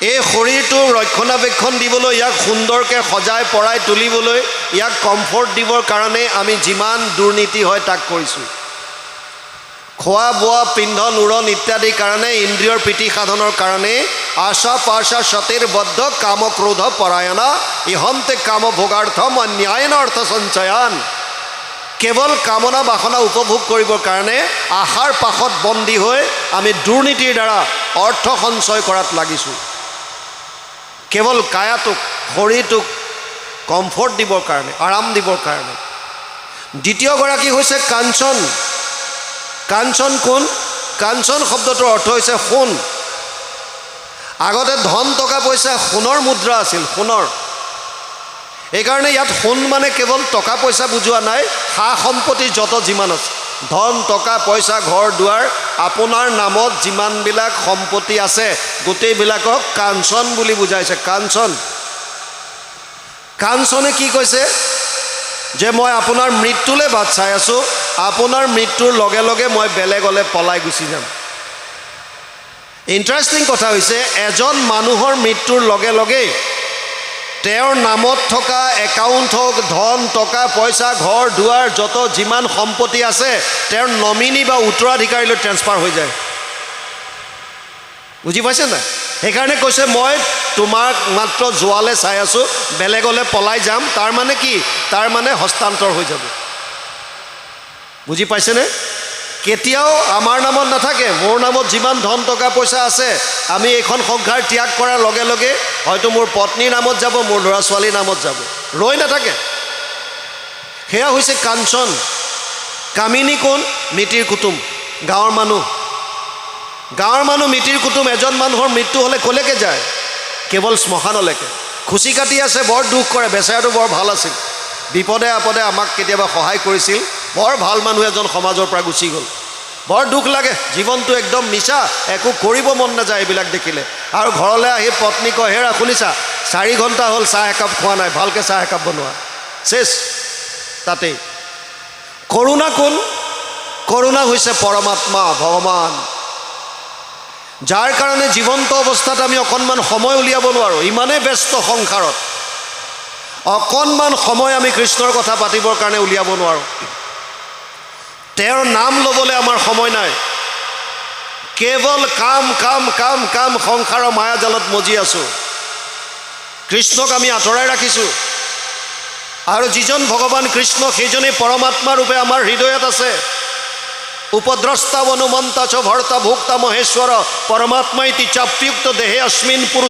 এই শৰীৰটো ৰক্ষণাবেক্ষণ দিবলৈ, ইয়াক সুন্দৰকৈ সজাই পৰাই তুলিবলৈ, ইয়াক কমফৰ্ট দিবৰ কাৰণে আমি যিমান দুৰ্নীতি হয় তাক কৰিছোঁ। খোৱা বোৱা পিন্ধন উৰণ ইত্যাদিৰ কাৰণে, ইন্দ্ৰিয়ৰ প্ৰীতি সাধনৰ কাৰণে আশা পাশা সতেৰ বদ্ধ কাম ক্ৰোধ পৰায়ণা ইহন্তে কাম ভোগাৰ্থম অন্যায়ন অৰ্থ সঞ্চয়ান। কেৱল কামনা বাসনা উপভোগ কৰিবৰ কাৰণে আশাৰ পাশত বন্দী হৈ আমি দুৰ্নীতিৰ দ্বাৰা অৰ্থ সঞ্চয় কৰাত লাগিছোঁ। কেৱল কায়াটোক, শৰীৰটোক কমফৰ্ট দিবৰ কাৰণে, আৰাম দিবৰ কাৰণে। দ্বিতীয়গৰাকী হৈছে কাঞ্চন। কাঞ্চন কোন? কাঞ্চন শব্দটোৰ অৰ্থ হৈছে সোণ। আগতে ধন টকা পইচা সোণৰ মুদ্ৰা আছিল, সোণৰ। এইকাৰণে ইয়াত সোণ মানে কেৱল টকা পইচা বুজোৱা নাই, সা সম্পত্তি যত যিমান আছে, ধন টকা পইচা ঘৰ দুৱাৰ, আপোনাৰ নামত যিমানবিলাক সম্পত্তি আছে গোটেইবিলাকক কাঞ্চন বুলি বুজাইছে। কাঞ্চন। কাঞ্চনে কি কৈছে? যে মই আপোনাৰ মৃত্যুলৈ বাট চাই আছোঁ, আপোনাৰ মৃত্যুৰ লগে লগে মই বেলেগলৈ পলাই গুচি যাম। ইণ্টাৰেষ্টিং কথা হৈছে, এজন মানুহৰ মৃত্যুৰ লগে লগেই তেওঁৰ নামত থকা একাউণ্ট হওক, ধন টকা পইচা ঘৰ দুৱাৰ যত যিমান সম্পত্তি আছে তেওঁৰ নমিনী বা উত্তৰাধিকাৰীলৈ ট্ৰেন্সফাৰ হৈ যায়। বুজি পাইছে নাই? সেইকাৰণে কৈছে মই তোমাক মাত্ৰ যোৱালৈ চাই আছোঁ, বেলেগলৈ পলাই যাম। তাৰ মানে কি? তাৰ মানে হস্তান্তৰ হৈ যাব। বুজি পাইছেনে? কেতিয়াও আমাৰ নামত নাথাকে। মোৰ নামত যিমান ধন টকা পইচা আছে, আমি এইখন সংসাৰ ত্যাগ কৰাৰ লগে লগে হয়তো মোৰ পত্নীৰ নামত যাব, মোৰ ল'ৰা ছোৱালীৰ নামত যাব, ৰৈ নাথাকে। সেয়া হৈছে কাঞ্চন। কামিনী কোন? মিতিৰ কুটুম, গাঁৱৰ মানুহ। গাঁৱৰ মানুহ মিতিৰ কুটুম এজন মানুহৰ মৃত্যু হ'লে ক'লৈকে যায়? কেৱল শ্মশানলৈকে। খুচি কাটি আছে, বৰ দুখ কৰে। বেচেৰাটো বৰ ভাল আছিল, বিপদে আপদে আমাক কেতিয়াবা সহায় কৰিছিল, বৰ ভাল মানুহ এজন সমাজৰ পৰা গুচি গ'ল। বৰ দুখ লাগে, জীৱনটো একদম মিছা, একো কৰিব মন নাযায় এইবিলাক দেখিলে। আৰু ঘৰলৈ আহি পত্নী কয়, হেৰা শুনিছা, 4 ঘণ্টা হ'ল চাহ একাপ খোৱা নাই, ভালকৈ চাহ একাপ বনোৱা। চেছ তাতেই। কৰুণা কোন? কৰুণা হৈছে পৰমাত্মা, ভগৱান, যাৰ কাৰণে জীৱন্ত অৱস্থাত আমি অকণমান সময় উলিয়াব নোৱাৰোঁ। ইমানেই ব্যস্ত সংসাৰত, অকণমান সময় আমি কৃষ্ণৰ কথা পাতিবৰ কাৰণে উলিয়াব নোৱাৰোঁ। তেওঁৰ নাম ল'বলৈ আমাৰ সময় নাই। কেৱল কাম কাম কাম কাম, সংসাৰৰ মায়াজালত মজি আছোঁ। কৃষ্ণক আমি আঁতৰাই ৰাখিছোঁ। আৰু যিজন ভগৱান কৃষ্ণ, সেইজনেই পৰমাত্মা ৰূপে আমাৰ হৃদয়ত আছে। উপদ্ৰষ্টা অনুমন্তা চ ভৰ্তা ভোক্তা মহেশ্বৰ পৰমাত্মা ইতি চাপ্যুক্ত দেহে অস্মিন পুৰুষ